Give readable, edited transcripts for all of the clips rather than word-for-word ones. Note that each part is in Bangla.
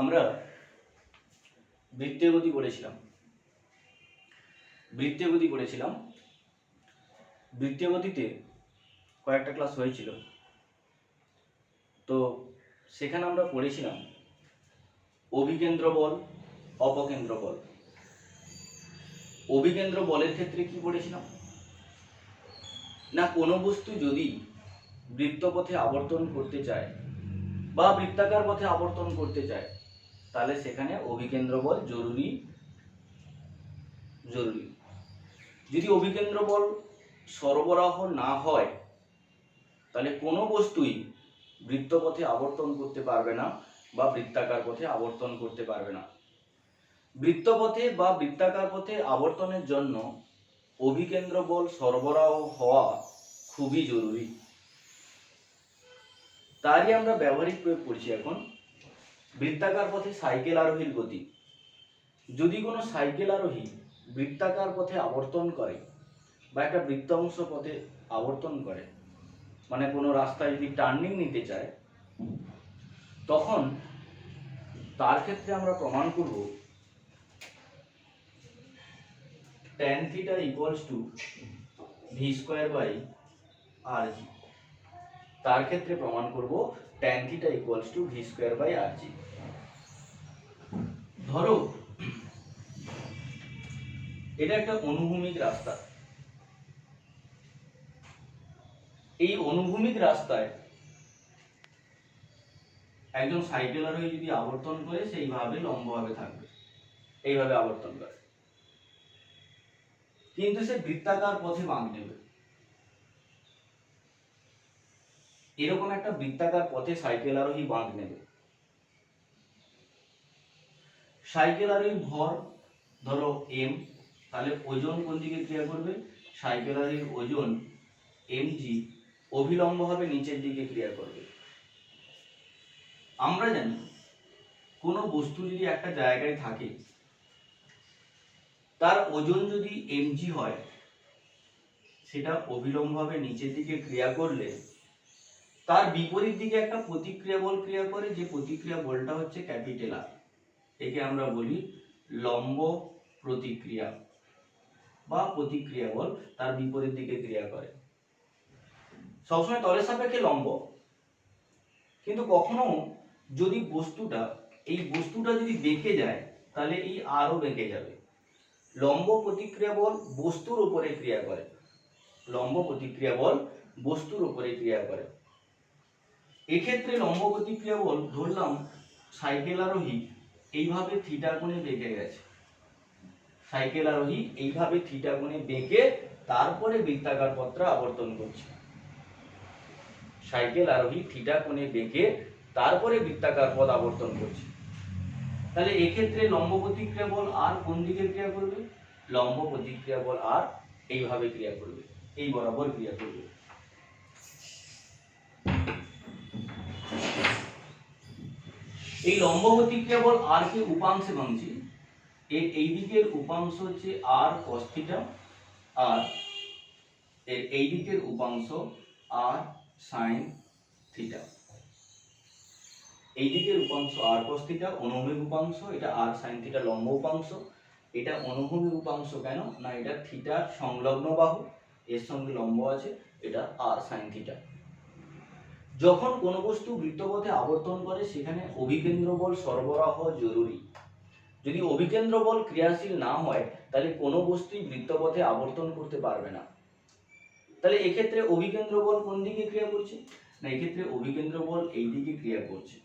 আমরা বৃত্তীয় গতি পড়েছিলাম। বৃত্তীয় গতিতে কয়েকটা ক্লাস হয়েছিল, তো সেখানে আমরা পড়েছিলাম অভিকেন্দ্র বল, অপকেন্দ্র বল। অভিকেন্দ্র বলের ক্ষেত্রে কি পড়েছিলাম না, কোনো বস্তু যদি বৃত্তপথে আবর্তন করতে চায় বা বৃত্তাকার পথে আবর্তন করতে চায় তাহলে সেখানে অভিকেন্দ্র বল জরুরি। যদি অভিকেন্দ্র বল সরবরাহ না হয় তাহলে কোনো বস্তুই বৃত্তপথে আবর্তন করতে পারবে না বা বৃত্তাকার পথে আবর্তন করতে পারবে না। বৃত্তপথে বা বৃত্তাকার পথে আবর্তনের জন্য অভিকেন্দ্র বল সরবরাহ হওয়া খুবই জরুরি। তারই আমরা ব্যবহারিক প্রয়োগ করছি এখন। বৃত্তাকার পথে সাইকেল আরোহীর গতি। যদি কোনো সাইকেল আরোহী বৃত্তাকার পথে আবর্তন করে বা একটা বৃত্তাংশ পথে আবর্তন করে, মানে কোনো রাস্তায় যদি টার্নিং নিতে চায়, তখন তার ক্ষেত্রে আমরা প্রমাণ করব tan θ = v square by rg। তার ক্ষেত্রে প্রমাণ করব tan θ = v square by rg। ধরো এটা একটা অনুভূমিক রাস্তা। এই অনুভূমিক রাস্তায় একজন সাইকেল আরোহী যদি আবর্তন করে সেইভাবে লম্বভাবে থাকবে, এইভাবে আবর্তন করে, কিন্তু সে বৃত্তাকার পথে বাঁক নেবে। এরকম একটা বৃত্তাকার পথে সাইকেল আরোহী বাঁক নেবে। সাইকেল আরোহীর ভর ধরো m, তাহলে ওজন কোন দিকে ক্রিয়া করবে? সাইকেল আরোহীর ওজন mg অভিলম্বভাবে নিচের দিকে ক্রিয়া করবে। আমরা জানি কোনো বস্তু যদি একটা জায়গায় থাকে, তার ওজন যদি mg হয়, সেটা অভিলম্বভাবে নিচের দিকে ক্রিয়া করলে তার বিপরীত দিকে একটা প্রতিক্রিয়া বল ক্রিয়া করে, যে প্রতিক্রিয়া বলটা হচ্ছে ক্যাপিটাল আর। একে আমরা বলি লম্ব প্রতিক্রিয়া বা প্রতিক্রিয়া বল, তার বিপরীত দিকে ক্রিয়া করে। সবসময় তলের সাপেক্ষে লম্ব, কিন্তু কখনো যদি এই বস্তুটা যদি বেঁকে যায় তাহলে এই আরও বেঁকে যাবে। লম্ব প্রতিক্রিয়া বল বস্তুর উপরে ক্রিয়া করে। এক্ষেত্রে লম্ব প্রতিক্রিয়া বল, ধরলাম সাইকেল আরোহী এইভাবে থিটা কোণে বেঁকে গেছে, তারপরে বৃত্তাকার পথটা আবর্তন করছে। তাহলে এক্ষেত্রে লম্ব প্রতিক্রিয়া বল আর কোন দিকে ক্রিয়া করবে? লম্ব প্রতিক্রিয়া বল আর এইভাবে ক্রিয়া করবে, এই বরাবর ক্রিয়া করবে। এই লম্ব প্রতিক্রিয়া বল আর কে উপাংশে ভাঙছি। এই দিকের উপাংশ হচ্ছে r cos θ, আর এই দিকের উপাংশ r sin θ। এই দিকের উপাংশ r cos θ অনুভূমিক উপাংশ, এটা r sin θ লম্ব উপাংশ। এটা অনুভূমিক উপাংশ কেন না, এটা থিটার সংলগ্ন বাহু, এর সঙ্গে লম্ব আছে, এটা r sin θ। যখন কোনো বস্তু বৃত্তপথে আবর্তন করে সেখানে অভিকেন্দ্র বল সরবরাহ জরুরি। যদি অভিকেন্দ্র বল ক্রিয়াশীল না হয় তাহলে কোনো বস্তুই বৃত্তপথে আবর্তন করতে পারবে না। তাহলে এক্ষেত্রে অভিকেন্দ্র বল কোন দিকে ক্রিয়া করছে না, এক্ষেত্রে অভিকেন্দ্র বল এই দিকে ক্রিয়া করছে।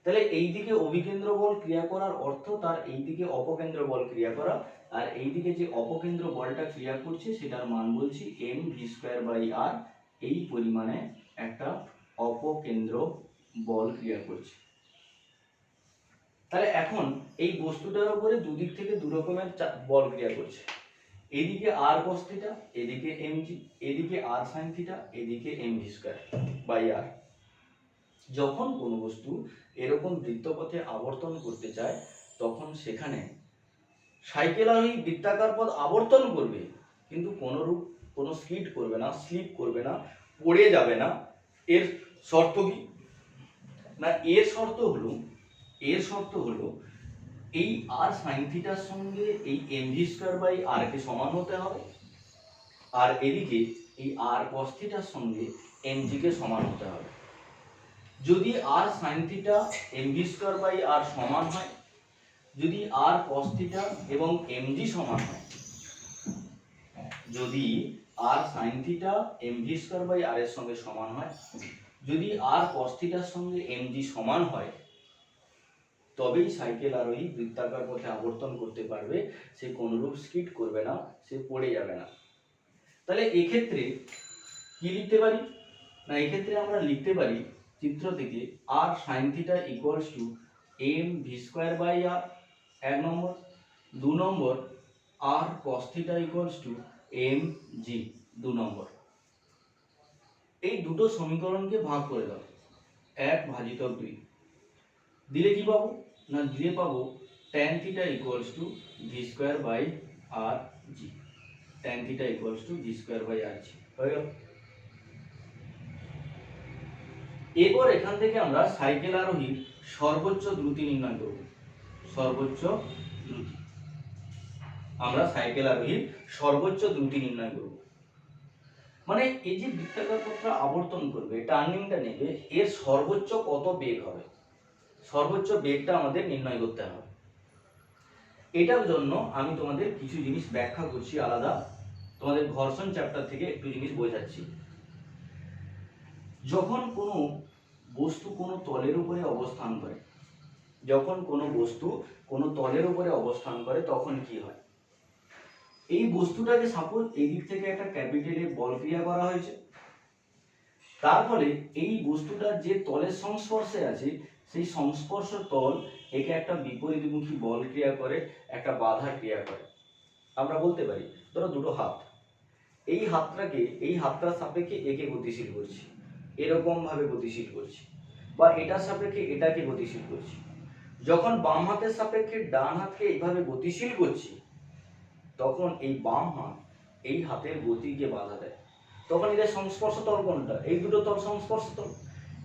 তাহলে এই দিকে অভিকেন্দ্র বল ক্রিয়া করার অর্থ তার এই দিকে অপকেন্দ্র বল ক্রিয়া করা, আর এই দিকে যে অপকেন্দ্র বলটা ক্রিয়া করছে সেটার মান বলছি mv²/r। এই পরিমাণে একটা অপকেন্দ্র বল ক্রিয়া করছে। তাহলে এখন এই বস্তুটার উপরে দুদিক থেকে দু রকমের বল ক্রিয়া করছে। এদিকে r cos θ, এদিকে mg, এদিকে r sin θ, এদিকে mv²/r। যখন কোনো বস্তু এরকম বৃত্তপথে আবর্তন করতে চায় তখন সেখানে সাইকেল আরোহী বৃত্তাকার পথ আবর্তন করবে, কিন্তু কোনো স্লিপ করবে না, পড়ে যাবে না। এর শর্ত কি না, এর শর্ত হলো এর শর্ত হলো এই আর সাইন থিটার সঙ্গে এই এমভি স্কয়ার বাই আর কে সমান হতে হবে, আর এদিকে এই আর কস থিটার সঙ্গে এমজি কে সমান হতে হবে। যদি R sine theta MV square by R সমান হয়, যদি আর কস থিটা এবং এমজি সমান হয়, যদি R sine theta MV square by R এর সঙ্গে সমান হয়, যদি আর কস থিটার সঙ্গে এমজি সমান হয়, তবেই সাইকেল আরোহী বৃত্তাকার পথে আবর্তন করতে পারবে, সে কোনরূপ স্কিড করবে না, সে পড়ে যাবে না। তাহলে এক্ষেত্রে কি লিখতে পারি না, এক্ষেত্রে আমরা লিখতে পারি চিত্র থেকে R sine theta equals to M V square by R, 1 নম্বর। 2 নম্বর R cos theta equals to M G, 2 নম্বর। এই দুটো সমীকরণকে ভাগ করে দাও, 1/2 দিলে কি পাবো না, দিলে পাবো tan theta equals to V square by R G, tan theta equals to V square by R G হয়ে গেল। এরপর এখান থেকে আমরা সাইকেল আরোহীর সর্বোচ্চ দ্রুতি নির্ণয় করব। সর্বোচ্চ দ্রুতি, আমরা সাইকেল আরোহীর সর্বোচ্চ দ্রুতি নির্ণয় করব। মানে এই যে বৃত্তাকার পথটা আবর্তন করবে, টার্নিংটা নেবে, এর সর্বোচ্চ কত বেগ হবে, সর্বোচ্চ বেগটা আমাদের নির্ণয় করতে হবে। এটার জন্য আমি তোমাদের কিছু জিনিস ব্যাখ্যা করছি আলাদা, তোমাদের ঘর্ষণ চ্যাপ্টার থেকে একটু জিনিস বোঝাচ্ছি। যখন কোনো বস্তু কোনো তলের উপরে অবস্থান করে, যখন কোনো বস্তু কোনো তলের উপরে অবস্থান করে, তখন কি হয়, এই বস্তুটাকে সাপোজ এই দিক থেকে একটা ক্যাপিটাল এ বল ক্রিয়া করা হয়েছে, তার ফলে এই বস্তুটার যে তলের সংস্পর্শে আছে, সেই সংস্পর্শ তল একে একটা বিপরীতমুখী বল ক্রিয়া করে, একটা বাধা ক্রিয়া করে। আমরা বলতে পারি ধরো দুটো হাত, এই হাতটাকে এই হাতটার সাপেক্ষে একে গতিশীল করছি, এরকম ভাবে গতিশীল করছি, বা এটার সাপেক্ষে এটাকে গতিশীল করছি। যখন বাম হাতের সাপেক্ষে ডান হাতকে এইভাবে গতিশীল করছি, তখন এই বাম হাত এই হাতের গতিকে বাধা দেয়। তখন এদের সংস্পর্শ তল কোনটা, এই দুটো তল সংস্পর্শ তল।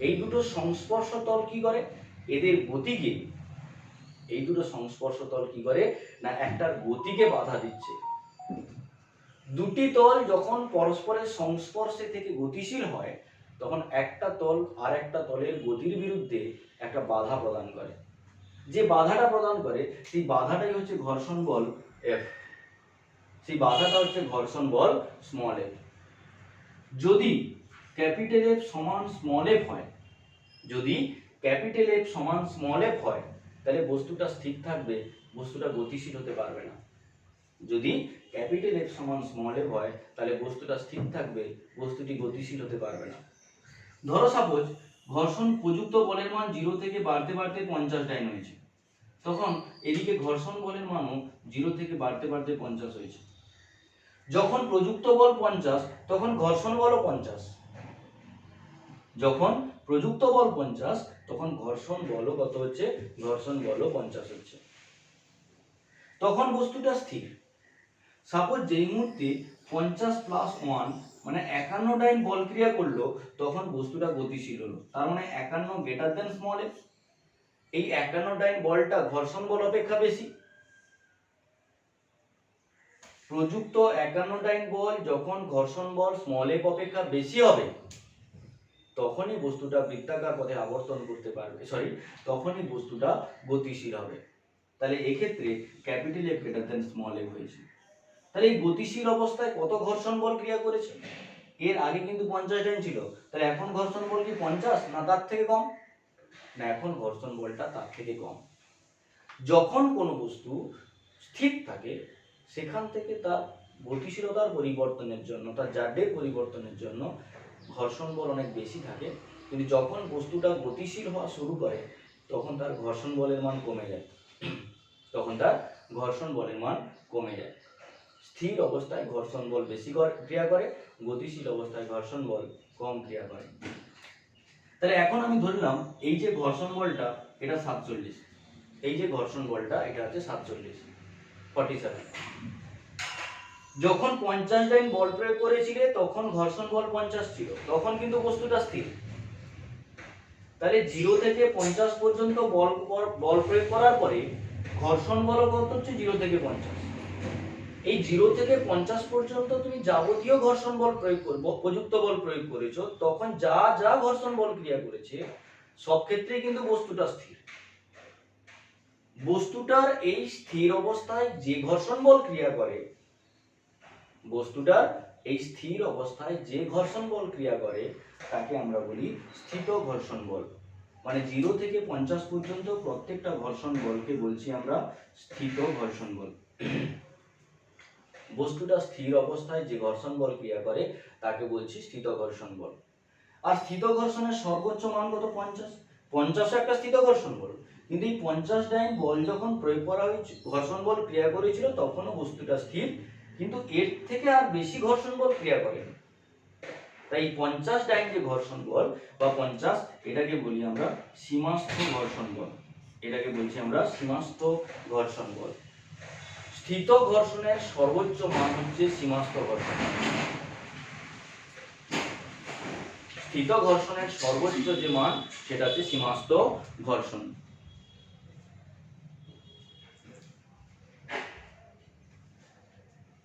এই দুটো সংস্পর্শ তল কি করে, এদের গতিকে, এই দুটো সংস্পর্শ তল কি করে না একটার গতিকে বাধা দিচ্ছে। দুটি তল যখন পরস্পরের সংস্পর্শে থেকে গতিশীল হয়, তখন একটা তল আর একটা তলের গতির বিরুদ্ধে একটা বাধা প্রদান করে। যে বাধাটা প্রদান করে সেই বাধাটাই হচ্ছে ঘর্ষণ বল এফ, সেই বাধাটা হচ্ছে ঘর্ষণ বল স্মল এফ। যদি ক্যাপিটাল এফ সমান স্মল এফ হয়, যদি ক্যাপিটাল এফ সমান স্মল এফ হয়, তাহলে বস্তুটা স্থির থাকবে, বস্তুটা গতিশীল হতে পারবে না। যদি ক্যাপিটাল এফ সমান স্মল এফ হয়, তাহলে বস্তুটা স্থির থাকবে, বস্তুটি গতিশীল হতে পারবে না। ধরো সাপোজ ঘর্ষণ প্রযুক্ত বলের মান 0 থেকে বাড়তে বাড়তে 50 ডাইন হয়েছে, তখন এদিকে ঘর্ষণ বলের মানও 0 থেকে বাড়তে বাড়তে 50 হয়েছে। যখন প্রযুক্ত বল 50, তখন ঘর্ষণ বলও 50। যখন প্রযুক্ত বল 50, তখন ঘর্ষণ বলও কত হচ্ছে, ঘর্ষণ বলও 50 হচ্ছে। তখন বস্তুটা স্থির। সাপোজ যেই মুহূর্তে 50 + 1 মানে 51 ডাইন বল ক্রিয়া করলো, তখন বস্তুটা গতিশীল হলো, তার মানে 51 গ্রেটার দেন স্মল এফ। এই 51 ডাইন বলটা ঘর্ষণ বল অপেক্ষা বেশি। প্রযুক্ত 51 ডাইন বল যখন ঘর্ষণ বল স্মল এফ অপেক্ষা বেশি হবে, তখনই বস্তুটা বৃত্তাকার পথে আবর্তন করতে পারবে, তখনই বস্তুটা গতিশীল হবে। তাহলে এক্ষেত্রে capital F greater than small F হয়েছে। তাহলে এই গতিশীল অবস্থায় কত ঘর্ষণ বল ক্রিয়া করেছে, এর আগে কিন্তু 50 ডাইন ছিল, তাহলে এখন ঘর্ষণ বল কি 50 না তার থেকে কম, না এখন ঘর্ষণ বলটা তার থেকে কম। যখন কোনো বস্তু স্থির থাকে, সেখান থেকে তার গতিশীলতার পরিবর্তনের জন্য, তার জাডের পরিবর্তনের জন্য ঘর্ষণ বল অনেক বেশি থাকে, কিন্তু যখন বস্তুটা গতিশীল হওয়া শুরু করে, তখন তার ঘর্ষণ বলের মান কমে যায়, তখন তার ঘর্ষণ বলের মান কমে যায়। স্থির অবস্থায় ঘর্ষণ বল বেশি ক্রিয়া করে, গতিশীল অবস্থায় ঘর্ষণ বল কম ক্রিয়া করে। তাহলে এখন আমি ধরলাম এই যে ঘর্ষণ বলটা এটা 47, এই যে ঘর্ষণ বলটা এটা হচ্ছে 47। যখন 50 ডাইন বল প্রয়োগ করেছিলে, তখন ঘর্ষণ বল 50 ছিল, তখন কিন্তু বস্তুটা স্থির। তাহলে 0 থেকে 50 পর্যন্ত বল প্রয়োগ করার পরে ঘর্ষণ বল কত হচ্ছে 0 থেকে 50। এই 0 থেকে 50 পর্যন্ত তুমি যাবতীয় ঘর্ষণ বল প্রয়োগ করবে, উপযুক্ত বল প্রয়োগ করেছো, তখন যা যা ঘর্ষণ বল ক্রিয়া করেছে সব ক্ষেত্রেই কিন্তু বস্তুটা স্থির। বস্তুটার এই স্থির অবস্থায় যে ঘর্ষণ বল ক্রিয়া করে, বস্তুটার এই স্থির অবস্থায় যে ঘর্ষণ বল ক্রিয়া করে তাকে আমরা বলি স্থিত ঘর্ষণ বল। মানে 0 থেকে 50 পর্যন্ত প্রত্যেকটা ঘর্ষণ বলকে বলছি আমরা স্থিত ঘর্ষণ বল। বস্তুটা স্থির অবস্থায় যে ঘর্ষণ বল ক্রিয়া করে তাকে বলছি স্থিত ঘর্ষণ বল। আর স্থিত ঘর্ষণের সর্বোচ্চ মান কত? 50। 50 একটা স্থিত ঘর্ষণ বল, কিন্তু এই 50 ডাইন বল যখন প্রয়োগ করা হয়েছিল, ঘর্ষণ বল ক্রিয়া করেছিল, তখনও বস্তুটা স্থির, কিন্তু এর থেকে আর বেশি ঘর্ষণ বল ক্রিয়া করেনি। তাই 50 ডাইন যে ঘর্ষণ বল বা 50, এটাকে বলি আমরা সীমাস্থ ঘর্ষণ বল। এটাকে বলছি আমরা সীমাস্থ ঘর্ষণ বল। স্থিত ঘর্ষণের সর্বোচ্চ মান হচ্ছে সীমাস্থ ঘর্ষণ। স্থিত ঘর্ষণের সর্বোচ্চ যে মান সেটা হচ্ছে সীমাস্থ ঘর্ষণ।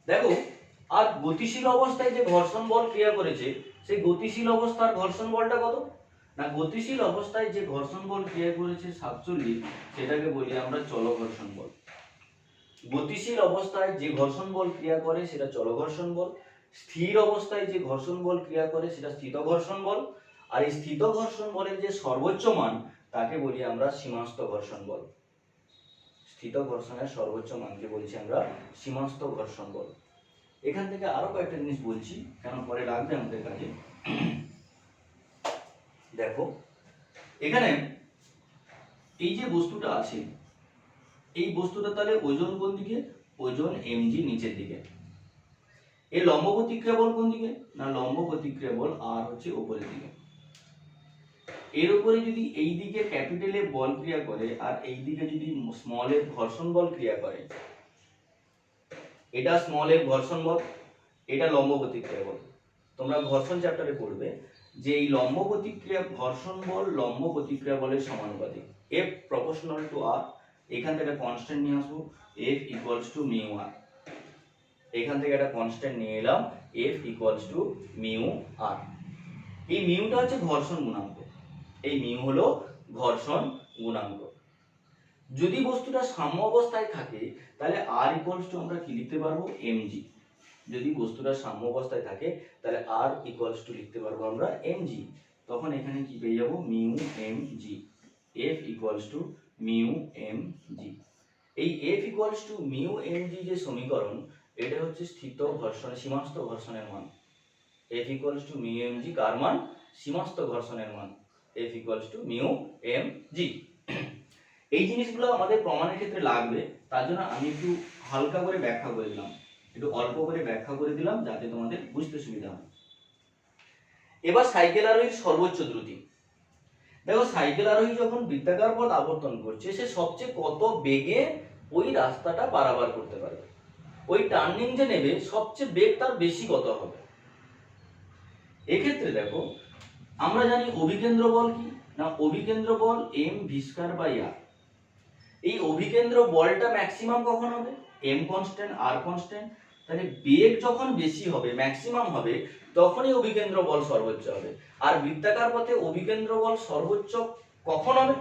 দেখো, আর গতিশীল অবস্থায় যে ঘর্ষণ বল ক্রিয়া করেছে সেই গতিশীল অবস্থার ঘর্ষণ বলটা কত? না, গতিশীল অবস্থায় যে ঘর্ষণ বল ক্রিয়া করেছে 47, সেটাকে বলি আমরা চল ঘর্ষণ বল। গতিশীল অবস্থায় যে ঘর্ষণ বল ক্রিয়া করে সেটা চল ঘর্ষণ বল। স্থির অবস্থায় যে ঘর্ষণ বল ক্রিয়া করে সেটা স্থিত ঘর্ষণ বল। আর এই স্থিত ঘর্ষণ বলের যে সর্বোচ্চ মান তাকে বলি আমরা সীমাস্থ ঘর্ষণ বল। স্থিত ঘর্ষণের সর্বোচ্চ মানকে বলছি আমরা সীমাস্থ ঘর্ষণ বল। এখান থেকে আরো কয়েকটা জিনিস বলছি, কারণ পরে লাগবে আমাদের কাজে। দেখো, এখানে এই যে বস্তুটা আছে, এই বস্তুটা তাহলে ওজন কোন দিকে? ওজন mg নিচের দিকে। এর লম্ব প্রতিক্রিয়া বল কোন দিকে? না, লম্ব প্রতিক্রিয়া বল আর হচ্ছে উপরের দিকে। এর উপরে যদি এই দিকে ক্যাপিটাল এ বল ক্রিয়া করে আর এই দিকে যদি স্মল এ ঘর্ষণ বল ক্রিয়া করে, এটা স্মল এ ঘর্ষণ বল, এটা লম্ব প্রতিক্রিয়া বল। তোমরা ঘর্ষণ চ্যাপ্টারে পড়বে যে এই লম্ব প্রতিক্রিয়া ঘর্ষণ বল লম্ব প্রতিক্রিয়া বলের সমানুপাতিক। F proportional to R। এখান থেকে কনস্ট্যান্ট নিয়ে আসবো, F equals to mu R। এখান থেকে একটা কনস্ট্যান্ট নিয়ে এলাম, F equals to mu R। এই মিউটা হচ্ছে ঘর্ষণ গুণাঙ্ক। এই মিউ হলো ঘর্ষণ গুণাঙ্ক। যদি বস্তুটা সাম্য অবস্থায় থাকে তাহলে R ইকুয়ালস টু আমরা কি লিখতে পারবো? mg। যদি বস্তুটা সাম্য অবস্থায় থাকে তাহলে R ইকুয়ালস টু লিখতে পারবো আমরা mg। তখন এখানে কি পেয়ে যাবো? Mu mg। F equals to mu mg। এই F equals to mu mg যে সমীকরণ, এটা হচ্ছে স্থিত ঘর্ষণের সীমাস্থ ঘর্ষণের মান। F equals to mu mg কার মান? সীমাস্থ ঘর্ষণের মান। F equals to mu mg। এই জিনিসগুলো আমাদের প্রমাণের ক্ষেত্রে লাগবে, তার জন্য আমি একটু হালকা করে ব্যাখ্যা করে দিলাম, একটু অল্প করে ব্যাখ্যা করে দিলাম যাতে তোমাদের বুঝতে সুবিধা হয়। এবার সাইকেল আরোহীর সর্বোচ্চ দ্রুতি। দেখো, সাইকেল আরোহী যখন বৃত্তাকার পথ আবর্তন করছে, সে সবচেয়ে কত বেগে ওই রাস্তাটা পারাবার করতে পারবে, ওই টার্নিং যে নেবে সবচেয়ে বেগ তার বেশি কত হবে। এক্ষেত্রে দেখো, আমরা জানি অভিকেন্দ্র বল কি? না, অভিকেন্দ্র বল mv²/r। এই অভিকেন্দ্র বলটা ম্যাক্সিমাম কখন হবে? m constant, r constant. তাহলে বেগ যখন বেশি হবে, ম্যাক্সিমাম হবে, তখনই অভিকেন্দ্র বল সর্বোচ্চ হবে। আর বৃত্তাকার পথে অভিকেন্দ্র বল সর্বোচ্চ কখন হবে?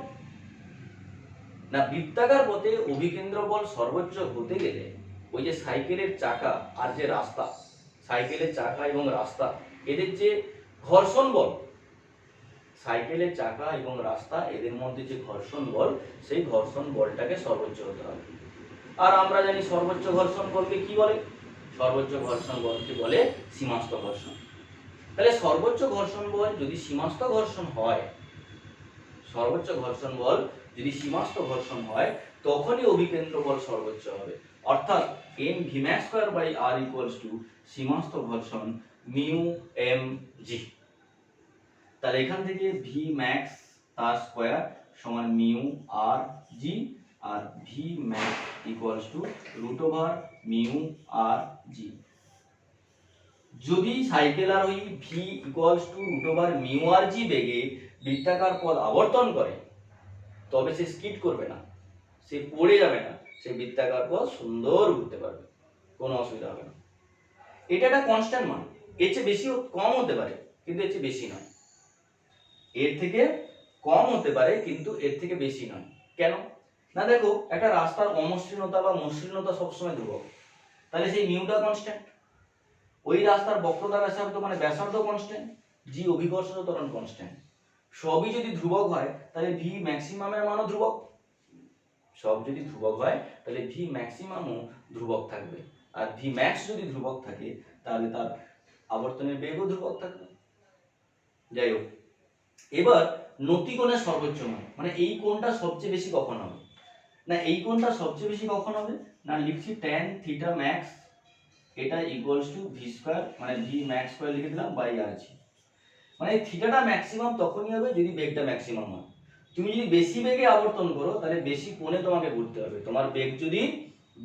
না, বৃত্তাকার পথে অভিকেন্দ্র বল সর্বোচ্চ হতে গেলে ওই যে সাইকেলের চাকা আর যে রাস্তা, সাইকেলের চাকা এবং রাস্তা, এদের যে ঘর্ষণ বল, সাইকেলের চাকা এবং রাস্তা এদের মধ্যে যে ঘর্ষণ বল, সেই ঘর্ষণ বলটাকে সর্বোচ্চ হতে হবে। আর আমরা জানি সর্বোচ্চ ঘর্ষণ বলকে কি বলে? সর্বোচ্চ ঘর্ষণ বলকে বলে সীমাস্থ ঘর্ষণ। তাহলে সর্বোচ্চ ঘর্ষণ বল যদি সীমাস্থ ঘর্ষণ হয়, সর্বোচ্চ ঘর্ষণ বল যদি সীমাস্থ ঘর্ষণ হয়, তখনই অভিকেন্দ্র বল সর্বোচ্চ হবে। অর্থাৎ mv²/r ইকুয়ালস টু সীমাস্থ ঘর্ষণ মিউ mg। তাহলে এখান থেকে v max তার স্কয়ার সমান মিউ আর জি, আর v max ইকুয়ালস টু √মিউ আর জি। যদি সাইকেল আরোহী v ইকুয়ালস টু √মিউ আর জি বেগে বৃত্তাকার পথ আবর্তন করে তবে সে স্কিড করবে না, সে পড়ে যাবে না, সে বৃত্তাকার পথ সুন্দর ঘুরতে পারবে, কোনো অসুবিধা হবে না। এটা একটা কনস্ট্যান্ট মান, এর চেয়ে বেশি কম হতে পারে কিন্তু এর চেয়ে বেশি নয়, এর থেকে কম হতে পারে কিন্তু এর থেকে বেশি নয়। কেন না, দেখো একটা রাস্তার অমসৃণতা বা মসৃণতা সবসময় ধ্রুবক, তাহলে সেই মিউটা কনস্ট্যান্ট, ওই রাস্তার বক্রতা ব্যাসার্ধ মানে ব্যাসার্ধ কনস্ট্যান্ট, জি অভিকর্ষ ত্বরণ কনস্ট্যান্ট, সবই যদি ধ্রুবক হয় তাহলে ভি ম্যাক্সিমামের মানও ধ্রুবক, সব যদি ধ্রুবক হয় তাহলে ভি ম্যাক্সিমামও ধ্রুবক থাকবে, আর ভি ম্যাক্স যদি ধ্রুবক থাকে তাহলে তার আবর্তনের বেগও ধ্রুবক থাকবে। যাই হোক, এবার নতি কোণের সর্বোচ্চ মান মানে এই কোণটা সবচেয়ে বেশি কখন হবে, না এই কোণটা সবচেয়ে বেশি কখন হবে, না লিখছি tan থিটা ম্যাক্স, এটা ইকুয়ালস টু ভি স্কয়ার মানে ভি ম্যাক্স স্কয়ার লিখে দিলাম বাই আর জি, মানে থিটাটা ম্যাক্সিমাম তখনই হবে যদি বেগটা ম্যাক্সিমাম হয়। তুমি যদি বেশি বেগে আবর্তন করো তাহলে বেশি কোণে তোমাকে ঘুরতে হবে, তোমার বেগ যদি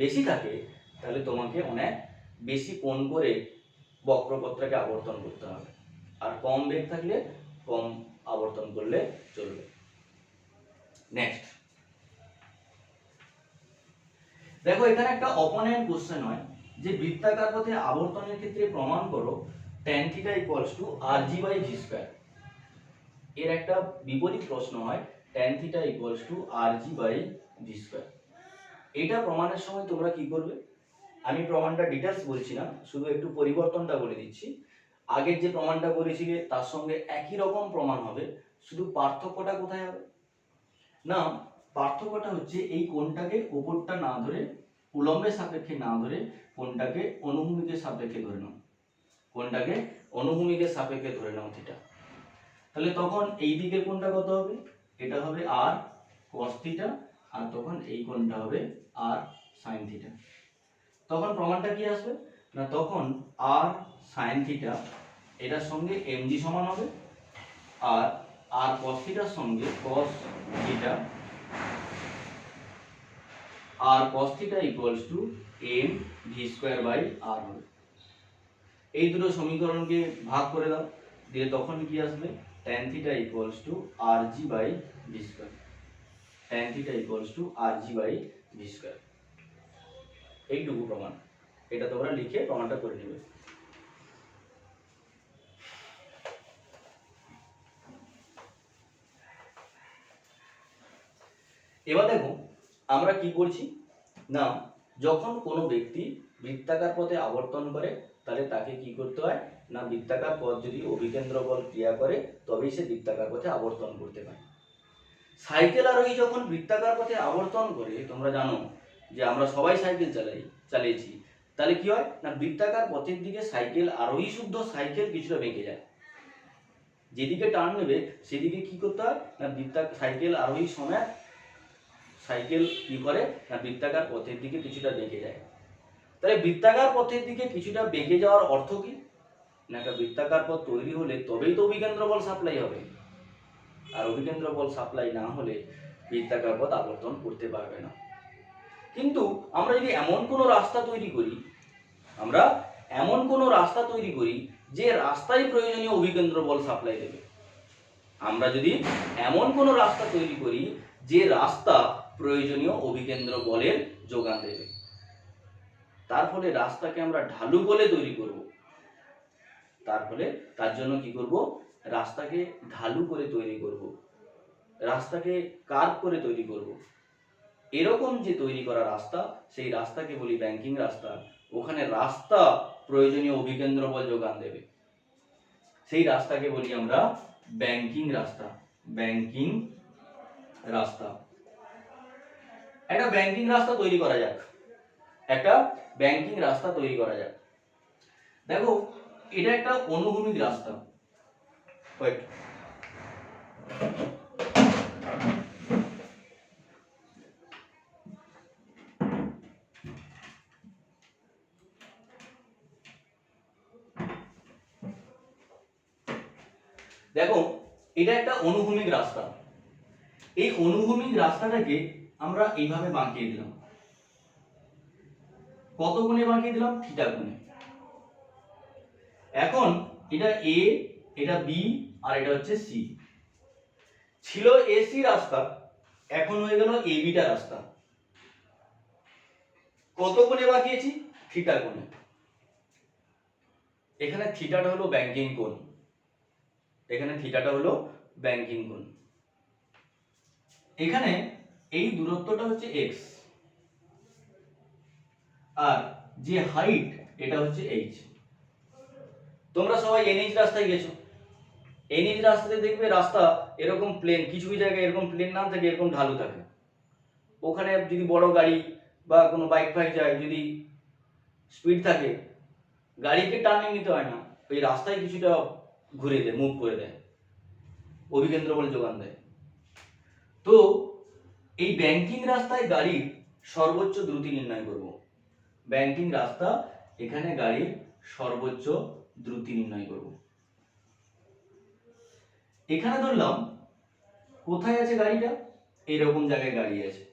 বেশি থাকে তাহলে তোমাকে অনেক বেশি কোণ করে বক্রপথটাকে আবর্তন করতে হবে, আর কম বেগ থাকলে কম আবর্তন করলে চলবে। নেক্সট দেখো, এখানে একটা অপোনেন্ট কোশ্চেন হয় যে বৃত্তাকার পথে আবর্তনের ক্ষেত্রে প্রমাণ করো tan theta equals to rg by v square. এর একটা বিপরীত প্রশ্ন হয় tan theta equals to rg by v square. এটা প্রমাণের সময় তোমরা কি করবে, আমি প্রমাণটা ডিটেইলস বলছি না, শুধু একটু পরিবর্তনটা বলে দিচ্ছি। আগের যে প্রমাণটা করেছিলে তার সঙ্গে একই রকম প্রমাণ হবে, শুধু পার্থক্যটা কোথায় হবে, না পার্থক্যটা হচ্ছে এই কোণটাকে উপরটা না ধরে উলম্বের সাপেক্ষে না ধরে কোণটাকে অনুভূমিকের সাপেক্ষে ধরে নাও, কোণটাকে অনুভূমিকের সাপেক্ষে ধরে নাও থিটা, তাহলে তখন এই দিকের কোণটা কত হবে, এটা হবে r cos থিটা, আর তখন এই কোণটা হবে r sin থিটা। তখন প্রমাণটা কি আসবে, না তখন r sin থিটা এটার সঙ্গে mg সমান হবে, আর r cos থিটার সঙ্গে cos থিটা, আর cos theta equals to m v square by r হবে। এই দুটো সমীকরণকে ভাগ করে দাও, দিয়ে তখন কি আসবে, tan theta equals to rg by v square, tan theta equals to rg by v square. এইটুকু প্রমাণ, এটা তোমরা লিখে প্রমাণটা করে নেবে। এবার দেখো আমরা কি করছি, না যখন কোনো ব্যক্তি বৃত্তাকার পথে আবর্তন করে তাহলে তাকে কি করতে হয়, না বৃত্তাকার পথ যদি অভিকেন্দ্র বল ক্রিয়া করে তবেই সে বৃত্তাকার পথে আবর্তন করতে পারে। সাইকেল আরোহী যখন বৃত্তাকার পথে আবর্তন করে, তোমরা জানো যে আমরা সবাই সাইকেল চালিয়েছি, তাহলে কি হয়, না বৃত্তাকার পথের দিকে সাইকেল আরোহী শুদ্ধ সাইকেল কিছুটা বেঁকে যায়, যেদিকে টার্ন নেবে সেদিকে কি করতে হয়, না সাইকেল আরোহী সময় সাইকেল কি করে, না বৃত্তাকার পথের দিকে কিছুটা বেঁকে যায়। তাহলে বৃত্তাকার পথের দিকে কিছুটা বেঁকে যাওয়ার অর্থ কি, না একটা বৃত্তাকার পথ তৈরি হলে তবেই তো অভিকেন্দ্র বল সাপ্লাই হবে, আর অভিকেন্দ্র বল সাপ্লাই না হলে বৃত্তাকার পথ আবর্তন করতে পারবে না। কিন্তু আমরা যদি এমন কোনো রাস্তা তৈরি করি যে রাস্তায় প্রয়োজনীয় অভিকেন্দ্র বল সাপ্লাই দেবে, আমরা যদি এমন কোনো রাস্তা তৈরি করি যে রাস্তা প্রয়োজনীয় অভিকেন্দ্র বলের যোগান দেবে, তার ফলে রাস্তাকে আমরা ঢালু বলে তৈরি করব, তার জন্য কি করব, রাস্তাকে ঢালু করে তৈরি করব, রাস্তাকে কার্ভ করে তৈরি করব। এরকম যে তৈরি করা রাস্তা, সেই রাস্তাকে বলি ব্যাংকিং রাস্তা, ওখানে রাস্তা প্রয়োজনীয় অভিকেন্দ্র বল যোগান দেবে, সেই রাস্তাকে বলি আমরা ব্যাংকিং রাস্তা। একটা ব্যাংকিং রাস্তা তৈরি করা যাক, দেখো এটা একটা অনুভূমিক রাস্তা, দেখো এটা একটা অনুভূমিক রাস্তা, এই অনুভূমিক রাস্তাটাকে আমরা এইভাবে বাঁকিয়ে দিলাম, কত কোণে বাঁকিয়ে দিলাম, থিটা কোণে। এখন এটা এ, এটা বি, আর এটা হচ্ছে সি। ছিল এসি রাস্তা, এখন হয়ে গেল এবিটা রাস্তা। কত কোণে বাঁকিয়েছি? থিটা কোণে। এখানে থিটাটা হলো ব্যাংকিং কোণ, এখানে থিটাটা হলো ব্যাংকিং কোণ। এখানে এই দূরত্বটা হচ্ছে এক্স, আর যে হাইট এটা হচ্ছে এইচ। তোমরা সবাই এনএইচ রাস্তায় গেছো, এনএইচ রাস্তাতে দেখবে রাস্তা এরকম প্লেন, কিছু কিছু জায়গায় এরকম প্লেন না থাকে, এরকম ঢালু থাকে। ওখানে যদি বড় গাড়ি বা কোনো বাইক ফাইক যায়, যদি স্পিড থাকে, গাড়িকে টার্নিং নিতে হয় না, ওই রাস্তায় কিছুটা ঘুরে দেয়, মুভ করে দেয়, অভিকেন্দ্র বলে যোগান দেয়। তো এই ব্যাংকিং রাস্তায় গাড়ির সর্বোচ্চ দ্রুতি নির্ণয় করব। ব্যাংকিং রাস্তা, এখানে গাড়ির সর্বোচ্চ দ্রুতি নির্ণয় করব। এখানে ধরলাম কোথায় আছে গাড়িটা, এরকম জায়গায় গাড়ি আছে।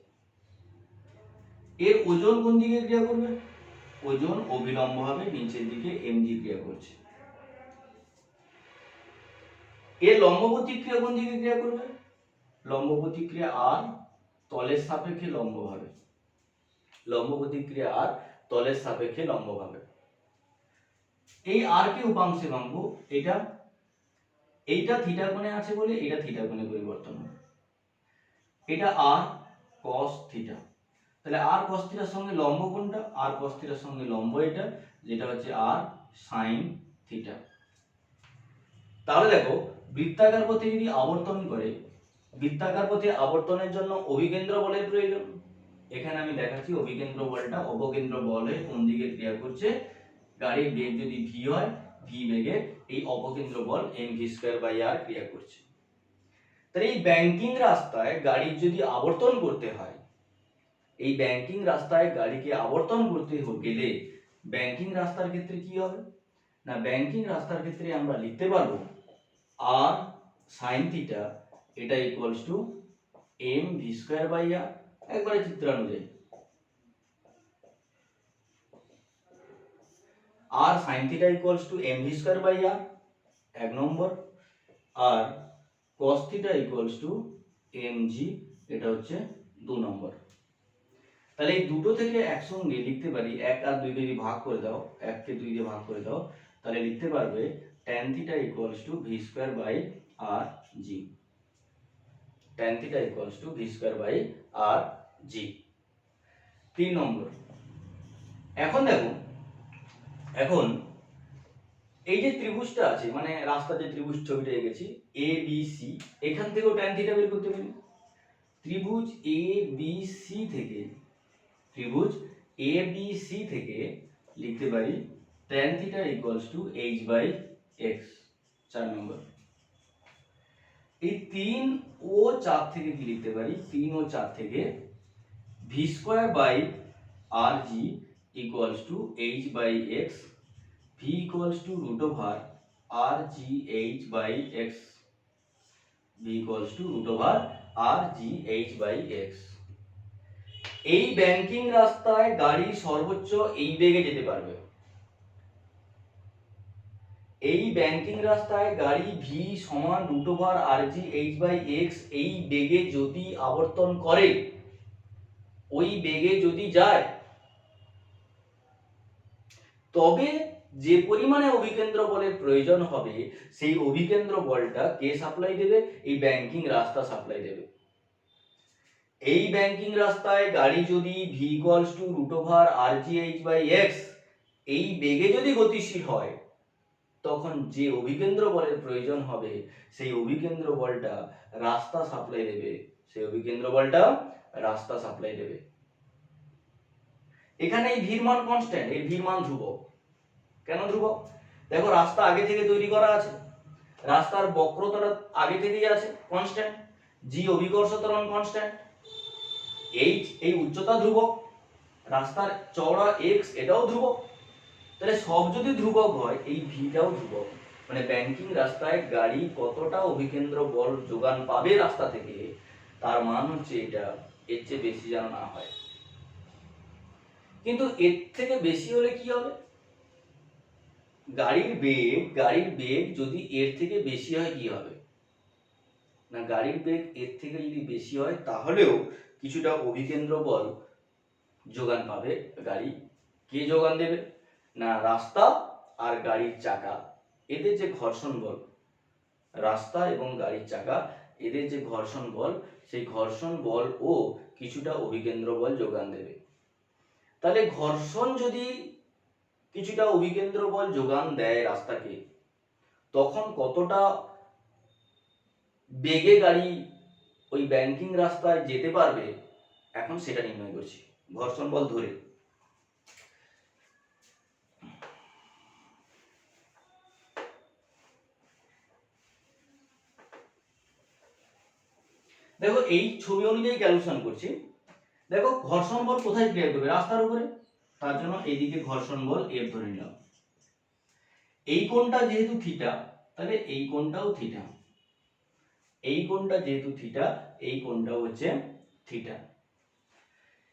এর ওজন কোন দিকে ক্রিয়া করবে? ওজন অবিলম্বভাবে নিচের দিকে mg ক্রিয়া করছে। এর লম্ব প্রতিক্রিয়া কোন দিকে ক্রিয়া করবে? লম্ব প্রতিক্রিয়া আর, তলের সাপেক্ষে লম্বভাবে। লম্ব প্রতিক্রিয়া আর, তলের সাপেক্ষে লম্বভাবে। এই আর কে উপাংশে ভাঙবো, এইটা থিটা কোণে আছে বলে এটা থিটা কোণে পরিবর্তন হবে। এটা আর cos থিটা, তাহলে আর cos থিটার সঙ্গে লম্ব কোনটা? আর cos থিটার সঙ্গে লম্ব এটা, যেটা হচ্ছে আর sin থিটা। তাহলে দেখো, বৃত্তাকার পথে যদি আবর্তন করে, বৃত্তাকার পথে আবর্তনের জন্য অভিকেন্দ্র বলের প্রয়োজন। এখানে আমি দেখাচ্ছি অভিকেন্দ্র বলটা অপকেন্দ্র বল হয়ে কোন দিকে ক্রিয়া করছে। গাড়ির বেগ যদি v হয়, v বেগে এই অপকেন্দ্র বল mv²/r ক্রিয়া করছে। তাহলে এই ব্যাংকিং রাস্তায় গাড়ির যদি আবর্তন করতে হয়, এই ব্যাংকিং রাস্তায় গাড়িকে আবর্তন করতে গেলে ব্যাংকিং রাস্তার ক্ষেত্রে কি হবে না, ব্যাংকিং রাস্তার ক্ষেত্রে আমরা লিখতে পারবো আর sin থিটা এটা ইকুয়ালস টু mv²/r, একবারে চিত্রানুযায়ী। আর sin theta equals two mv²/r, এক নম্বর, আর cos theta equals to mg, এটা হচ্ছে 2 নম্বর। তাহলে এই দুটো থেকে একসঙ্গে লিখতে পারি, 1 আর 2 যদি ভাগ করে দাও, 1 কে 2 দিয়ে ভাগ করে দাও, তাহলে লিখতে পারবে tan theta equals two v²/rg, tan theta equals two v²/rg। 3 নম্বর। এখন দেখো, এখন এই যে ত্রিভুজটা আছে, মানে রাস্তার যে ত্রিভুজ ছবিটা এঁকেছি এ বি সি, এখান থেকেও tan থিটা বের করতে পারি। ত্রিভুজ এ বি সি থেকে, ত্রিভুজ এ বি সি থেকে লিখতে পারি tan theta equals two h/x, 4 নম্বর। এই 3 ও 4 থেকে কি লিখতে পারি? 3 ও 4 থেকে v²/rg equals to h/x, v equals two √rgh/x, v equals two √rgh/x। এই ব্যাংকিং রাস্তায় গাড়ি সর্বোচ্চ এই বেগে যেতে পারবে। এই ব্যাংকিং রাস্তায় গাড়ি v সমান √rgh/x এই বেগে যদি আবর্তন করে, ওই বেগে যদি যায়, তবে যে পরিমাণে অভিকেন্দ্র বলের প্রয়োজন হবে, সেই অভিকেন্দ্র বলটা কে সাপ্লাই দেবে? এই ব্যাংকিং রাস্তা সাপ্লাই দেবে। এই ব্যাংকিং রাস্তায় গাড়ি যদি v ইকুয়ালস টু √rgh/x এই বেগে যদি গতিশীল হয়, তখন যে অভিকেন্দ্র বলের প্রয়োজন হবে, সেই অভিকেন্দ্র বলটা রাস্তা সাপ্লাই দেবে, সেই অভিকেন্দ্র বলটা রাস্তা সাপ্লাই দেবে। এখানে এই ভির মান কনস্ট্যান্ট, এই ভির মান ধ্রুবক। কেন ধ্রুবক? দেখো, রাস্তা আগে থেকে তৈরি করা আছে, রাস্তার বক্রতাটা আগে থেকেই আছে কনস্ট্যান্ট, জি অভিকর্ষ ত্বরণ কনস্ট্যান্ট, এইচ এই উচ্চতা ধ্রুবক, রাস্তার চওড়া এক্স এটাও ধ্রুবক। তাহলে সব যদি ধ্রুবক হয়, এই ভিটাও ধ্রুবক। মানে ব্যাংকিং রাস্তায় গাড়ি কতটা অভিকেন্দ্র বল যোগান পাবে রাস্তা থেকে, তার মান হচ্ছে এটা। এর চেয়ে বেশি যেন না হয়। কিন্তু এর থেকে বেশি হলে কি হবে? গাড়ির বেগ যদি এর থেকে বেশি হয় কি হবে না গাড়ির বেগ এর থেকে যদি বেশি হয় তাহলেও কিছুটা অভিকেন্দ্র বল যোগান পাবে গাড়ি। কে যোগান দেবে? না রাস্তা আর গাড়ির চাকা, এদের যে ঘর্ষণ বল, রাস্তা এবং গাড়ির চাকা এদের যে ঘর্ষণ বল, সেই ঘর্ষণ বল ও কিছুটা অভিকেন্দ্র বল যোগান দেবে। তাহলে ঘর্ষণ যদি কিছুটা অভিকেন্দ্র বল যোগান দেয় রাস্তাকে, তখন কতটা বেগে গাড়ি ওই ব্যাংকিং রাস্তায় যেতে পারবে, এখন সেটা নির্ণয় করছি ঘর্ষণ বল ধরে। দেখো এই ছবি অনুযায়ী ক্যালকুলেশন করছি। দেখো ঘর্ষণ বল কোথায় ক্রিয়া করবে? রাস্তার উপরে, তার জন্য এইদিকে ঘর্ষণ বল F ধরে নিলাম। এই কোণটা যেহেতু থিটা, তাহলে এই কোণটাও থিটা, এই কোণটা যেহেতু থিটা, এই কোণটাও হচ্ছে থিটা।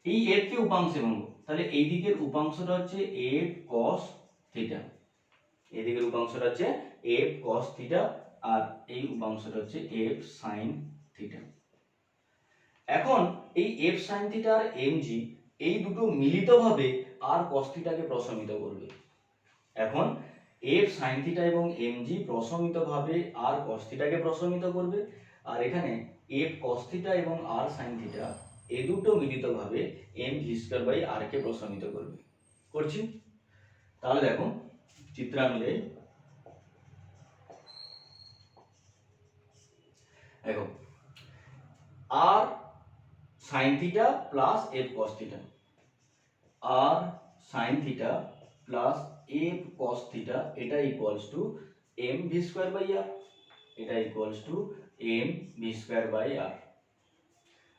এই F কে উপাংশে ভাঙবো, তাহলে এই দিকের উপাংশটা হচ্ছে F cos থিটা, এই দিকের উপাংশটা হচ্ছে F cos থিটা, আর এই উপাংশটা হচ্ছে F sin থিটা। এখন এই F sin থিটা আর mg এই দুটো মিলিতভাবে r cos থিটাকে প্রশমিত করবে। এখন F sin থিটা এবং mg প্রশমিতভাবে r cos থিটাকে প্রশমিত করবে, আর এখানে F cos থিটা এবং r sin থিটা এই দুটো মিলিতভাবে m v square by r কে প্রশমিত করবে। করছি, তাহলে দেখো চিত্রানুযায়ী দেখো r sin theta plus f cos theta, r sin theta plus f cos theta, এটা equals to m v square by r, এটা equals to m v square by r।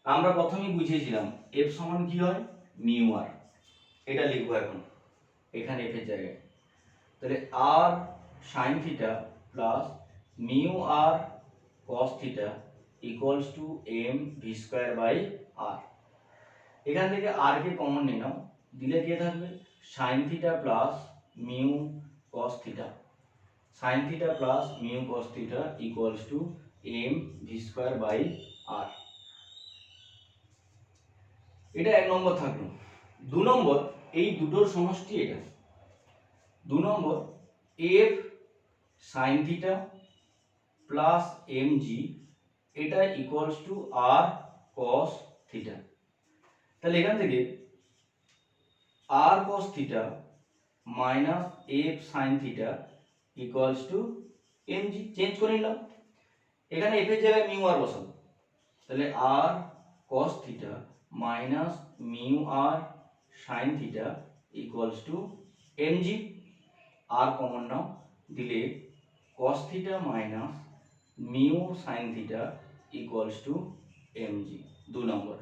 আমরা প্রথমেই বুঝিয়েছিলাম f সমান কি হয়? মিউ r, এটা লিখবো এখন এখানে f এর জায়গায়। তাহলে r sin theta plus mu r cos theta equals to m v square by r। এখান থেকে r কে কমন নিয়ে নাও, দিলে কি থাকবে? sin theta plus mu cos theta, sin theta plus mu cos theta equals to m v square by r। এটা এক নম্বর থাকলো। দু নম্বর, এই দুটোর সমষ্টি এটা। দু নম্বর f sin theta plus mg, এটা equals two r cos theta. তাহলে এখান থেকে r cos theta minus f sin theta equals to mg, change করে নিলাম, এখানে f এর জায়গায় মিউ r বসাবো। তাহলে r cos theta minus mu r sin theta equals to mg, r common নাও, দিলে cos theta minus mu sin theta equals to mg। দু নম্বর,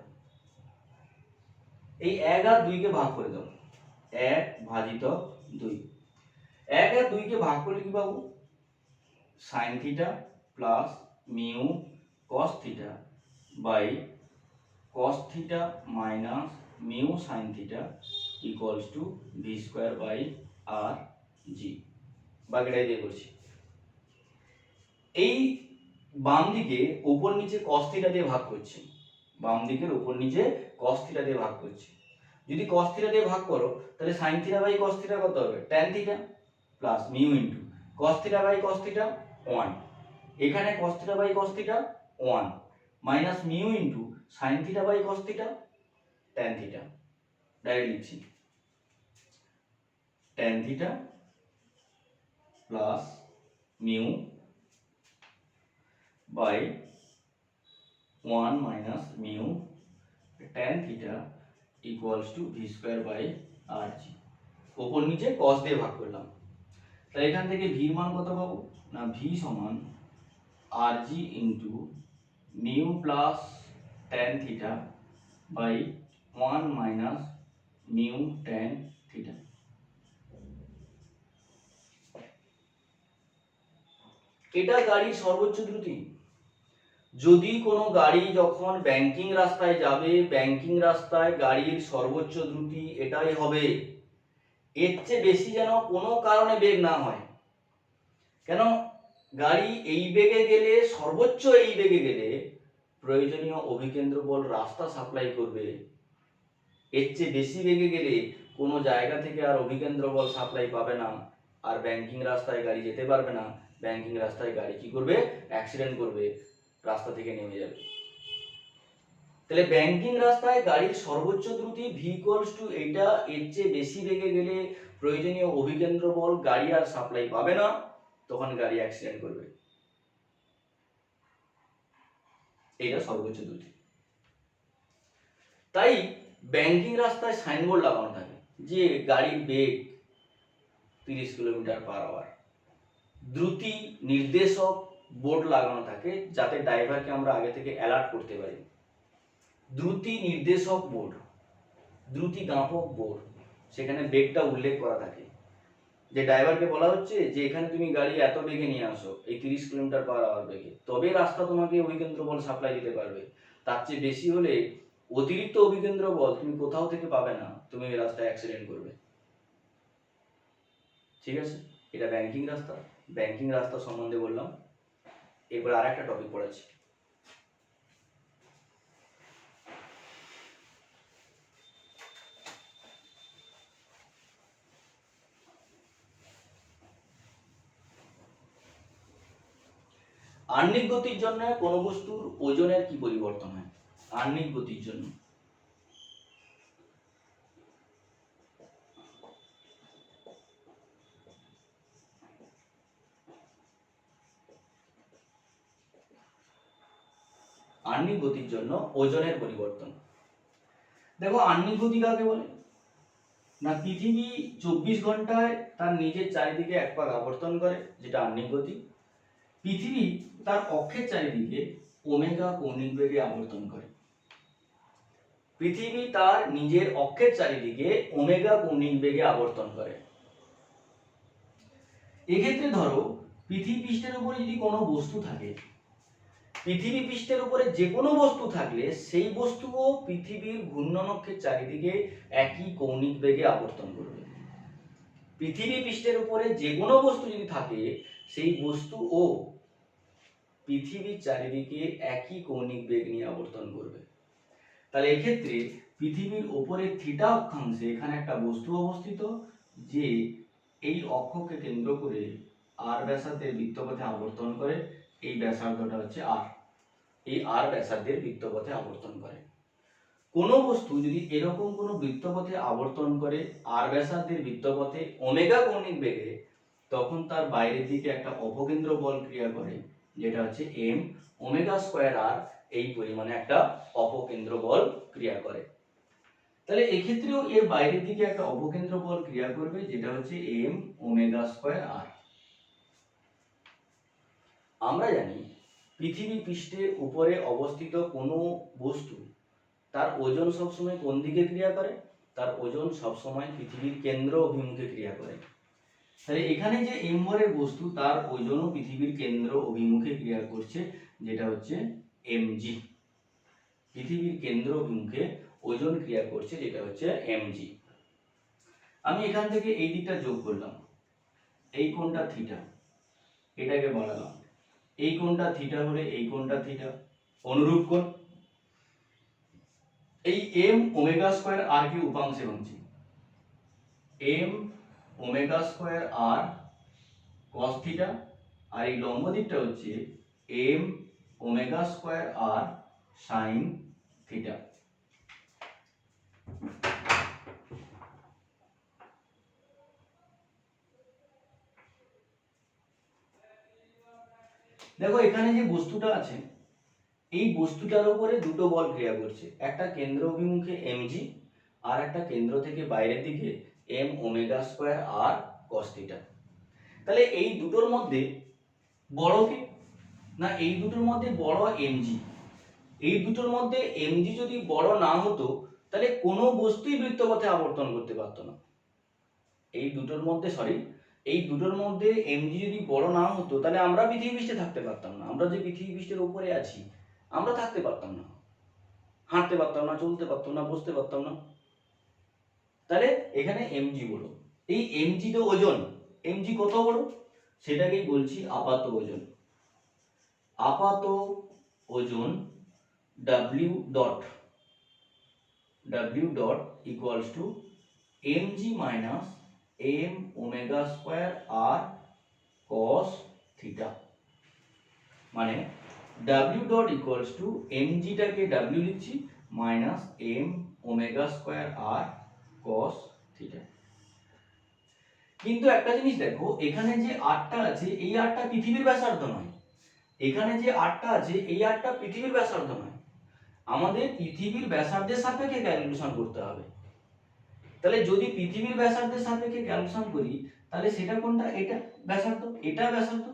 এই 1 আর 2 কে ভাগ করে দাও, 1 ভাজিত 2, 1 আর 2 কে ভাগ করলে কি পাবো? sin theta plus mu cos theta by cos theta minus mu sin theta equals to v square by r g। বাকিটাই দিয়ে করছি। এই বাম দিকে উপর নিচে cos থিটা দিয়ে ভাগ করছি, বাম দিকের উপর নিচে cos থিটা দিয়ে ভাগ করছি। যদি cos থিটা দিয়ে ভাগ করো তাহলে sin theta by cos theta কত হবে? tan theta plus mu into cos theta by cos theta 1, এখানে cos theta by cos theta 1 minus mu into sin theta by cos theta tan theta. Direct লিখছি tan theta plus mu by 1 minus mu tan theta equals to v square by rg। উপর নিচে cos দিয়ে ভাগ করলাম, তাহলে এখান থেকে v এর মান কত পাবো? না v সমান rg into mu plus tan theta by 1 minus mu tan theta. এটা গাড়ির সর্বোচ্চ দ্রুতি। যদি কোনো গাড়ি যখন ব্যাংকিং রাস্তায় যাবে, ব্যাংকিং রাস্তায় গাড়ির সর্বোচ্চ দ্রুতি এটাই হবে, এর চেয়ে বেশি যেন কোনো কারণে বেগ না হয়। কেন? গাড়ি এই বেগে গেলে, সর্বোচ্চ এই বেগে গেলে প্রয়োজনীয় অভিকেন্দ্র বল রাস্তা সাপ্লাই করবে। এর চেয়ে বেশি বেগে গেলে কোনো জায়গা থেকে আর অভিকেন্দ্র বল সাপ্লাই পাবে না, আর ব্যাংকিং রাস্তায় গাড়ি যেতে পারবে না। ব্যাংকিং রাস্তায় গাড়ি কি করবে? অ্যাক্সিডেন্ট করবে, রাস্তা থেকে নেমে যাবে। তাহলে ব্যাংকিং রাস্তায় গাড়ির সর্বোচ্চ দ্রুতি v = এইটা, এর চেয়ে বেশি বেগে গেলে প্রয়োজনীয় অভিকেন্দ্র বল গাড়ি আর সাপ্লাই পাবে না, তখন গাড়ি অ্যাক্সিডেন্ট করবে। এটা সর্বোচ্চ দ্রুতি। তাই ব্যাংকিং রাস্তায় সাইনবোর্ড লাগানো থাকে যে গাড়ির বেগ 30 কিলোমিটার/আওয়ার, দ্রুতি নির্দেশক বোর্ড লাগানো থাকে যাতে ড্রাইভারকে আমরা আগে থেকে অ্যালার্ট করতে পারি। দ্রুতি নির্দেশক বোর্ড, দ্রুতি জ্ঞাপক বোর্ড, সেখানে বেগটা উল্লেখ করা থাকে, যে ড্রাইভারকে বলা হচ্ছে যে এখানে তুমি গাড়ি এত বেগে নিয়ে আসো, এই 30 কিলোমিটার/আওয়ার বেগে, তবে রাস্তা তোমাকে অভিকেন্দ্র বল সাপ্লাই দিতে পারবে। তার চেয়ে বেশি হলে অতিরিক্ত অভিকেন্দ্র বল তুমি কোথাও থেকে পাবে না, তুমি এই রাস্তায় অ্যাক্সিডেন্ট করবে। ঠিক আছে, এটা ব্যাংকিং রাস্তা। ব্যাংকিং রাস্তা সম্বন্ধে বললাম। এরপর আর একটা টপিক পড়াচ্ছি। আহ্নিক গতির জন্য কোন বস্তুর ওজনের কি পরিবর্তন হয়? আহ্নিক গতির জন্য আহ্নিক গতির জন্য ওজনের পরিবর্তন। দেখো, আহ্নিক গতি কাকে বলে? না, পৃথিবী 24 ঘন্টায় তার নিজের চারিদিকে এক পাক আবর্তন করে, যেটা আহ্নিক গতি। পৃথিবী তার অক্ষের চারিদিকে ওমেগা কৌণিক বেগে আবর্তন করে। পৃথিবী তার নিজের অক্ষের চারিদিকে ওমেগা কৌণিক বেগে আবর্তন করে। এক্ষেত্রে ধরো, পৃথিবী পৃষ্ঠের উপরে যদি কোনো বস্তু থাকে, পৃথিবী পৃষ্ঠের উপরে যে কোনো বস্তু থাকলে সেই বস্তুও পৃথিবীর ঘূর্ণন অক্ষের চারিদিকে একই কৌণিক বেগে আবর্তন করবে। পৃথিবী পৃষ্ঠের উপরে যে কোনো বস্তু যদি থাকে, সেই বস্তুও পৃথিবীর চারিদিকে একই কৌণিক বেগ নিয়ে আবর্তন করবে। তাহলে এক্ষেত্রে পৃথিবীর উপরে থিটা অক্ষাংশে এখানে একটা বস্তু অবস্থিত, যে এই অক্ষকে কেন্দ্র করে আর ব্যাসার্ধের বৃত্তপথে আবর্তন করে। এই ব্যাসার্ধটা হচ্ছে আর, এই আর ব্যাসার্ধের বৃত্তপথে আবর্তন করে। কোনো বস্তু যদি এরকম কোনো বৃত্তপথে আবর্তন করে আর ব্যাসার্ধের বৃত্তপথে ওমেগা কৌণিক বেগে, তখন তার বাইরের দিকে একটা অপকেন্দ্র বল ক্রিয়া করে, যেটা হচ্ছে m ওমেগা স্কয়ার আর, এই পরিমাণে একটা অপকেন্দ্র বল ক্রিয়া করে। তাহলে এক্ষেত্রেও এর বাইরের দিকে একটা অপকেন্দ্র বল ক্রিয়া করবে, যেটা হচ্ছে m ওমেগা স্কয়ার আর। আমরা জানি পৃথিবী পৃষ্ঠের উপরে অবস্থিত কোনো বস্তু তার ওজন সবসময় কোন দিকে ক্রিয়া করে? তার ওজন সবসময় পৃথিবীর কেন্দ্র অভিমুখে ক্রিয়া করে। তাহলে এখানে যে m ভরের বস্তু, তার ওজনও পৃথিবীর কেন্দ্র অভিমুখে ক্রিয়া করছে, যেটা হচ্ছে mg। পৃথিবীর কেন্দ্র অভিমুখে ওজন ক্রিয়া করছে, যেটা হচ্ছে mg। আমি এখান থেকে এই দিকটা যোগ করলাম, এই কোণটা থিটা, এটাকে বাড়ালাম, এই কোণটা থিটা হলে এই কোণটা থিটা, অনুরূপ কোণ। এই m ওমেগা স্কয়ার আর কে উপাংশে ভাঙছি, m ওমেগা স্কয়ার আর cos থিটা, আর এই লম্ব দিকটা হচ্ছে m ওমেগা স্কয়ার আর sin থিটা। দেখো, এখানে যে বস্তুটা আছে, এই বস্তুটার উপরে দুটো বল ক্রিয়া করছে, একটা কেন্দ্র অভিমুখে mg, আর একটা কেন্দ্র থেকে বাইরের দিকে m ওমেগা স্কয়ার আর cos থিটা। তাহলে এই দুটোর মধ্যে বড় কে? না, এই দুটোর মধ্যে বড় mg। এই দুটোর মধ্যে mg যদি বড় না হতো, তাহলে কোনো বস্তুই বৃত্তপথে আবর্তন করতে পারতো না। এই দুটোর মধ্যে mg যদি বড় না হতো, তাহলে আমরা পৃথিবী পৃষ্ঠে থাকতে পারতাম না। আমরা যে পৃথিবী পৃষ্ঠের উপরে আছি, আমরা থাকতে পারতাম না, হাঁটতে পারতাম না, চলতে পারতাম না, বসতে পারতাম না। তাহলে এখানে mg বড়। এই mg তো ওজন, mg কত বড়? সেটাকেই বলছি আপাত ওজন। আপাত ওজন W dot equals to mg minus m omega square r cos theta. মানে W dot equals to mg টাকে W লিখছি minus m omega square r cos theta. কিন্তু একটা জিনিস দেখো, এখানে যে আরটা আছে এই আরটা পৃথিবীর ব্যাসার্ধ নয়। এখানে যে আরটা আছে এই আরটা পৃথিবীর ব্যাসার্ধ নয়। আমাদের পৃথিবীর ব্যাসার্ধের সাপেক্ষে ক্যালকুলেশন করতে হবে। তাহলে যদি পৃথিবীর ব্যাসার্ধের সাপেক্ষে ক্যালকুলেশন করি তাহলে সেটা কোনটা? এটা ব্যাসার্ধ, এটা ব্যাসার্ধ,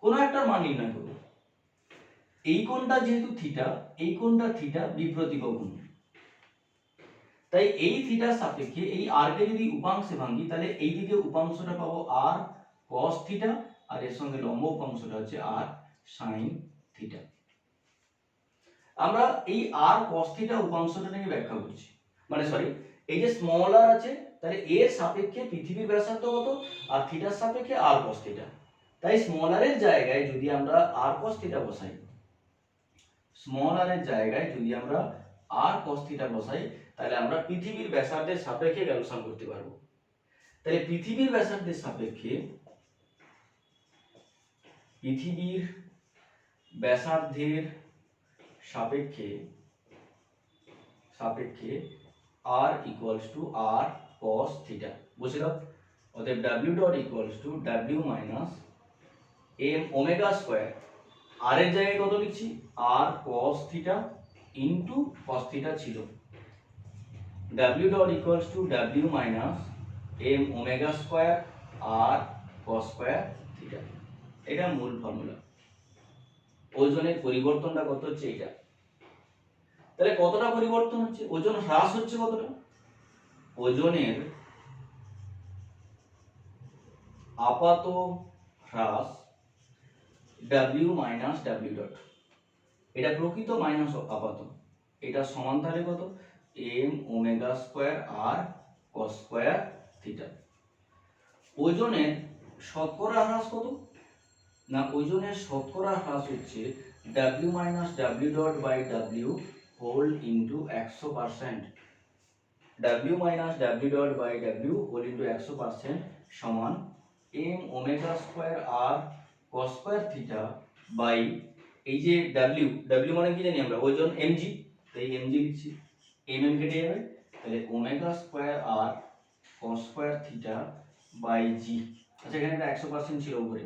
কোনো একটা মান নির্ণয় করব। এই কোণটা যেহেতু থিটা, এই কোণটা থিটা, বিপরীত কোণ। তাই এই থিটার সাপেক্ষে এই r কে যদি উপাংশে ভাঙি তাহলে এই দিকে উপাংশটা পাবো r cos থিটা, আর এর সঙ্গে লম্ব উপাংশটা হচ্ছে r sin থিটা। আমরা এই r cos থিটা উপাংশটা নিয়ে ব্যাখ্যা করছি। মানে সরি, এই যে স্মল r আছে তাহলে এর সাপেক্ষে পৃথিবীর ব্যাসার্ধ কত, আর থিটার সাপেক্ষে r cos থিটা। তাই স্মল r এর জায়গায় যদি আমরা r cos থিটা বসাই, স্মল r এর জায়গায় যদি আমরা r cos থিটা বসাই তাহলে আমরা পৃথিবীর ব্যাসার্ধের সাপেক্ষে ক্যালকুলেশন করতে পারবো। তাহলে পৃথিবীর ব্যাসার্ধের সাপেক্ষে r equals to r cos theta বসে দাও। অতএব w dot equals to w minus m omega square, r এর জায়গায় কত লিখছি r cos theta into cos theta ছিল, w dot equals to w minus m omega square r cos square theta. এটা মূল ফর্মুলা। ওজনের পরিবর্তনটা কত হচ্ছে এটা। তাহলে কতটা পরিবর্তন হচ্ছে? ওজন হ্রাস হচ্ছে কতটা? ওজনের আপাত হ্রাস w মাইনাস w ডট, এটা প্রকৃত মাইনাস আপাত, এটা সমান তাহলে কত m omega square r cos square theta. ওজনের শতকরা হ্রাস কত না, ওজনের শতকরা হ্রাস হচ্ছে w minus w dot by w whole into 100%। w minus w dot by w whole into 100% সমান m omega square r cos square theta by এই যে w মানে কি জানি আমরা ওজন mg, তাই mg লিখছি, mm কেটে যাবে তাহলে omega square r cos square theta by g। আচ্ছা এখানে এটা 100% ছিল উপরে,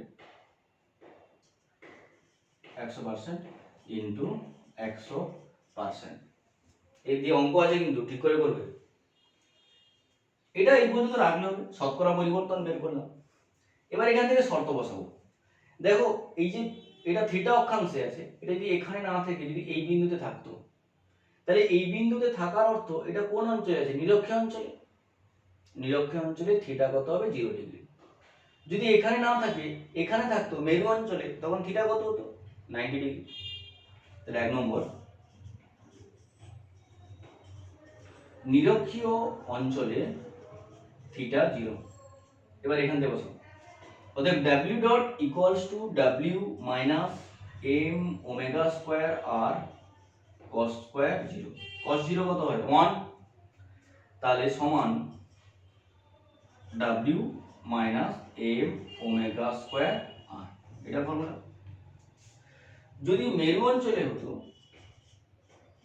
100% ইনটু 100%। এই দিয়ে অঙ্ক আছে কিন্তু ঠিক করে করবে। এটা এই পর্যন্ত রাখলে হবে, শতকরা পরিবর্তন বের করলাম। এবার এখান থেকে শর্ত বসাবো। দেখো এই যে এটা থিটা অক্ষাংশে আছে, এটা যদি এখানে না থেকে যদি এই বিন্দুতে থাকতো তাহলে এই বিন্দুতে থাকার অর্থ এটা কোন অঞ্চলে আছে? নিরক্ষীয় অঞ্চলে। নিরক্ষীয় অঞ্চলে থিটা কত হবে? 0 ডিগ্রি। যদি এখানে না থাকে, এখানে থাকতো মেরু অঞ্চলে, তখন থিটা কত হতো? 90 ডিগ্রি। তাহলে 1 নম্বর, নিরক্ষীয় অঞ্চলে থিটা 0। এবার এখান থেকে বসো। অতএব w dot equals to w minus m omega square r cos square 0। cos 0 কত হয়? 1। তাহলে সমান w minus m omega square r। এটা ফর্মুলা। যদি মেরু অঞ্চলে হতো,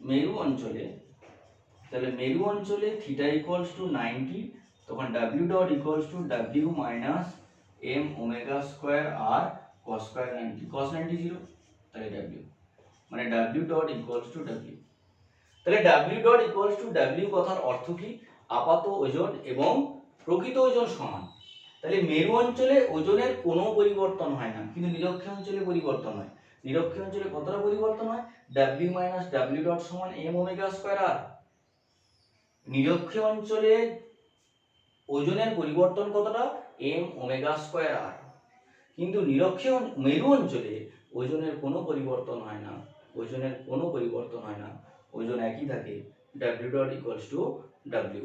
মেরু অঞ্চলে, তাহলে মেরু অঞ্চলে থিটা ইকুয়ালস টু 90, তখন w dot equals to w minus m omega square r cos square 90, cos 90 0, তাহলে w মানে w dot equals to w। তাহলে w dot equals to w কথার অর্থ কি? আপাত ওজন এবং প্রকৃত ওজন সমান। তাহলে মেরু অঞ্চলে ওজনের কোনো পরিবর্তন হয় না, কিন্তু নিরক্ষীয় অঞ্চলে পরিবর্তন হয়। নিরক্ষীয় অঞ্চলে কতটা পরিবর্তন হয়? w মাইনাস w ডট সমান m ওমেগা স্কয়ার r। নিরক্ষীয় অঞ্চলে ওজনের পরিবর্তন কতটা? m omega square r। কিন্তু নিরক্ষীয় মেরু অঞ্চলে ওজনের কোনো পরিবর্তন হয় না, ওজনের কোনো পরিবর্তন হয় না, ওজন একই থাকে, w dot equals to w।